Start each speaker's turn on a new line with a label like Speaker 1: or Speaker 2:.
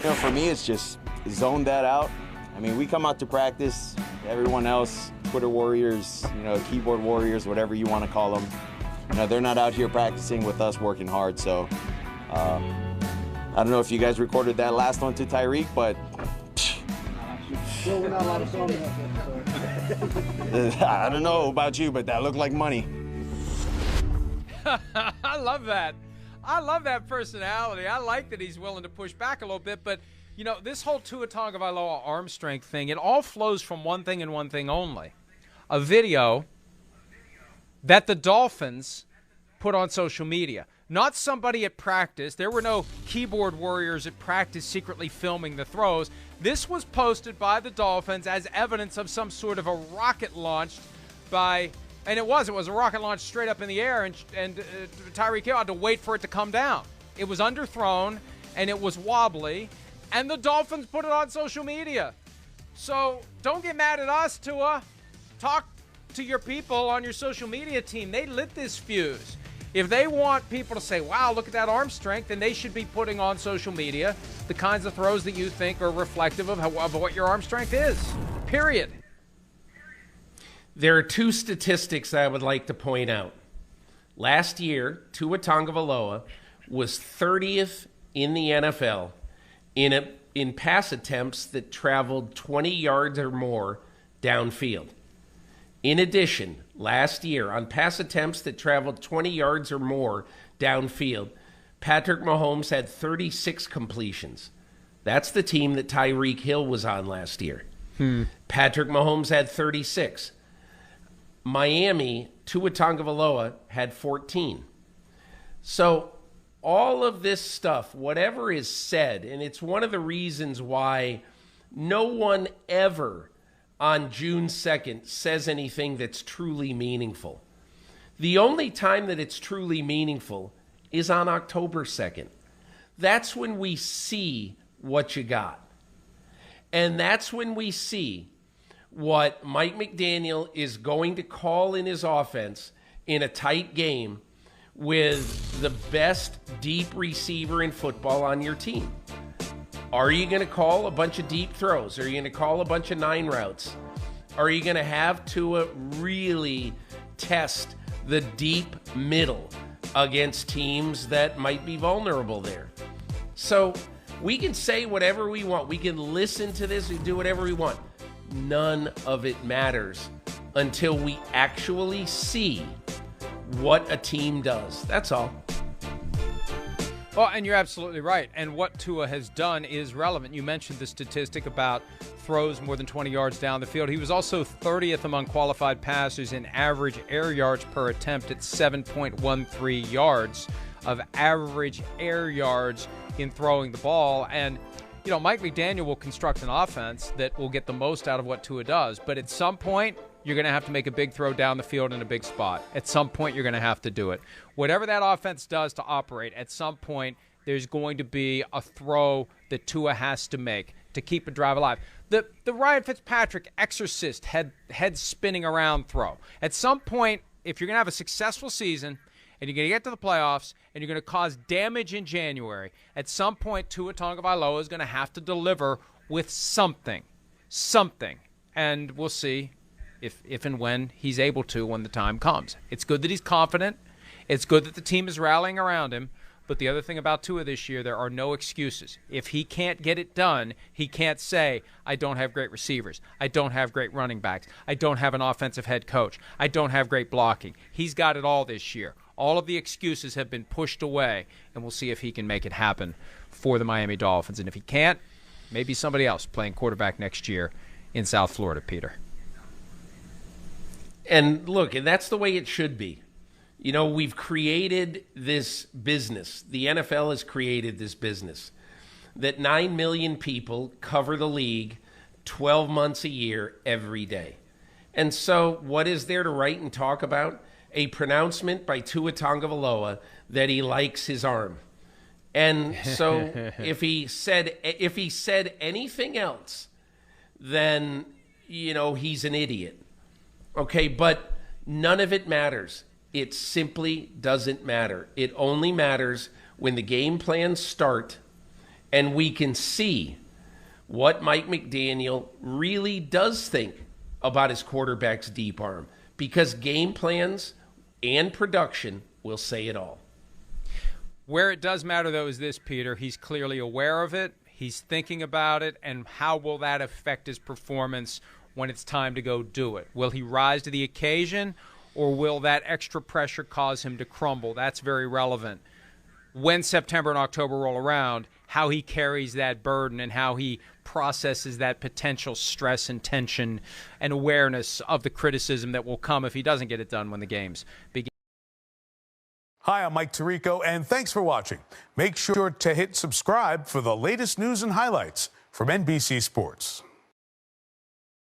Speaker 1: For me, it's just zone that out. I mean, we come out to practice. Everyone else, Twitter warriors, keyboard warriors, whatever you want to call them, they're not out here practicing with us working hard. So I don't know if you guys recorded that last one to Tyreek, but
Speaker 2: Well, we're not allowed to film it.
Speaker 1: I don't know about you, but that looked like money.
Speaker 3: I love that. I love that personality. I like that he's willing to push back a little bit. But, this whole Tua Tagovailoa arm strength thing, it all flows from one thing and one thing only. A video that the Dolphins put on social media. Not somebody at practice. There were no keyboard warriors at practice secretly filming the throws. This was posted by the Dolphins as evidence of some sort of a rocket launched by, and it was a rocket launch straight up in the air, and Tyreek Hill had to wait for it to come down. It was underthrown, and it was wobbly, and the Dolphins put it on social media. So don't get mad at us, Tua. Talk to your people on your social media team. They lit this fuse. If they want people to say, wow, look at that arm strength, then they should be putting on social media the kinds of throws that you think are reflective of what your arm strength is, period.
Speaker 4: There are two statistics I would like to point out. Last year, Tua Tagovailoa was 30th in the NFL in pass attempts that traveled 20 yards or more downfield. In addition, last year, on pass attempts that traveled 20 yards or more downfield, Patrick Mahomes had 36 completions. That's the team that Tyreek Hill was on last year. Patrick Mahomes had 36. Miami, Tua Tagovailoa had 14. So all of this stuff, whatever is said, and it's one of the reasons why no one ever on June 2nd says anything that's truly meaningful. The only time that it's truly meaningful is on October 2nd. That's when we see what you got. And that's when we see what Mike McDaniel is going to call in his offense in a tight game with the best deep receiver in football on your team. Are you going to call a bunch of deep throws? Are you going to call a bunch of 9 routes? Are you going to have Tua really test the deep middle against teams that might be vulnerable there? So we can say whatever we want. We can listen to this and do whatever we want. None of it matters until we actually see what a team does. That's all.
Speaker 3: Well, and you're absolutely right. And what Tua has done is relevant. You mentioned the statistic about throws more than 20 yards down the field. He was also 30th among qualified passers in average air yards per attempt at 7.13 yards of average air yards in throwing the ball. And, Mike McDaniel will construct an offense that will get the most out of what Tua does. But at some point, you're going to have to make a big throw down the field in a big spot. At some point, you're going to have to do it. Whatever that offense does to operate, at some point, there's going to be a throw that Tua has to make to keep a drive alive. The Ryan Fitzpatrick exorcist head spinning around throw. At some point, if you're going to have a successful season and you're going to get to the playoffs and you're going to cause damage in January, at some point, Tua Tagovailoa is going to have to deliver with something. And we'll see if and when he's able to when the time comes. It's good that he's confident. It's good that the team is rallying around him. But the other thing about Tua this year, there are no excuses. If he can't get it done, he can't say, I don't have great receivers. I don't have great running backs. I don't have an offensive head coach. I don't have great blocking. He's got it all this year. All of the excuses have been pushed away, and we'll see if he can make it happen for the Miami Dolphins. And if he can't, maybe somebody else playing quarterback next year in South Florida, Peter.
Speaker 4: And look, and that's the way it should be. We've created this business. The NFL has created this business that 9 million people cover the league 12 months a year every day. And so what is there to write and talk about? A pronouncement by Tua Tagovailoa that he likes his arm. And so if he said anything else, then, he's an idiot. Okay, but none of it matters. It simply doesn't matter. It only matters when the game plans start and we can see what Mike McDaniel really does think about his quarterback's deep arm, because game plans and production will say it all.
Speaker 3: Where it does matter, though, is this, Peter. He's clearly aware of it. He's thinking about it. And how will that affect his performance when it's time to go do it? Will he rise to the occasion, or will that extra pressure cause him to crumble? That's very relevant. When September and October roll around, how he carries that burden and how he processes that potential stress and tension and awareness of the criticism that will come if he doesn't get it done when the games begin.
Speaker 2: Hi, I'm Mike Tirico, and thanks for watching. Make sure to hit subscribe for the latest news and highlights from NBC Sports.